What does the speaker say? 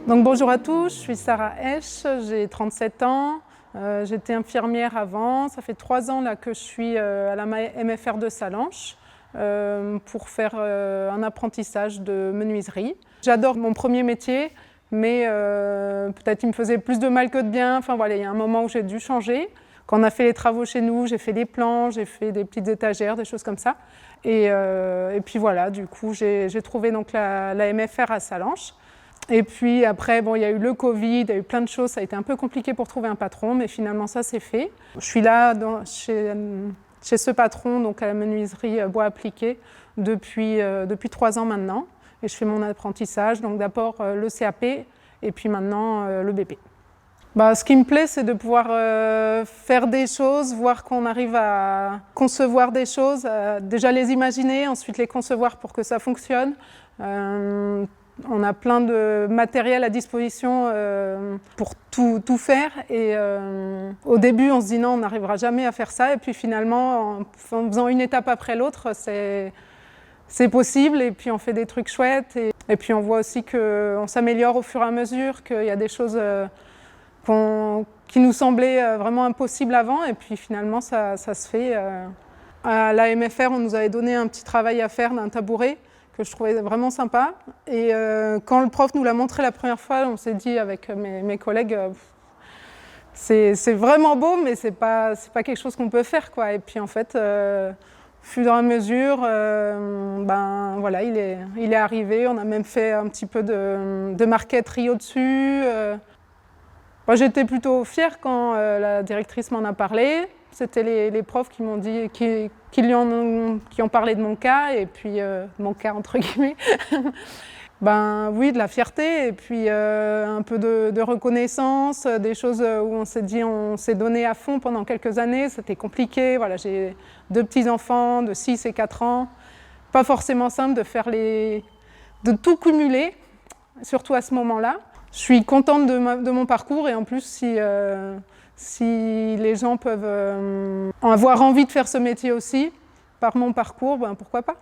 Donc bonjour à tous, je suis Sarah Esch, j'ai 37 ans, j'étais infirmière avant, ça fait 3 ans là, que je suis à la MFR de Sallanches pour faire un apprentissage de menuiserie. J'adore mon premier métier, mais peut-être il me faisait plus de mal que de bien, enfin voilà, il y a un moment où j'ai dû changer. Quand on a fait les travaux chez nous, j'ai fait des plans, j'ai fait des petites étagères, des choses comme ça. Et puis voilà, du coup j'ai trouvé donc la MFR à Sallanches. Et puis après, bon, il y a eu le Covid, il y a eu plein de choses, ça a été un peu compliqué pour trouver un patron, mais finalement ça s'est fait. Je suis là chez ce patron, donc à la menuiserie bois appliqué, depuis 3 ans maintenant. Et je fais mon apprentissage, donc d'abord le CAP et puis maintenant le BP. Ce qui me plaît, c'est de pouvoir faire des choses, voir qu'on arrive à concevoir des choses, déjà les imaginer, ensuite les concevoir pour que ça fonctionne. On a plein de matériel à disposition pour tout faire et au début on se dit non, on n'arrivera jamais à faire ça et puis finalement en faisant une étape après l'autre c'est possible et puis on fait des trucs chouettes et puis on voit aussi qu'on s'améliore au fur et à mesure, qu'il y a des choses qui nous semblaient vraiment impossibles avant et puis finalement ça se fait. À la MFR on nous avait donné un petit travail à faire d'un tabouret que je trouvais vraiment sympa. Et quand le prof nous l'a montré la première fois, on s'est dit avec mes collègues, c'est vraiment beau, mais c'est pas quelque chose qu'on peut faire, quoi. Et puis en fait, au fur et à mesure, voilà, il est arrivé. On a même fait un petit peu de marqueterie au-dessus. Moi, j'étais plutôt fière quand la directrice m'en a parlé. C'était les profs qui m'ont dit, qui ont parlé de mon cas, et puis mon cas entre guillemets. Oui, de la fierté, et puis un peu de reconnaissance, des choses où on s'est dit, on s'est donné à fond pendant quelques années. C'était compliqué, voilà, j'ai 2 petits-enfants de 6 et 4 ans. Pas forcément simple de tout cumuler, surtout à ce moment-là. Je suis contente de mon parcours et en plus, si les gens peuvent avoir envie de faire ce métier aussi, par mon parcours, pourquoi pas.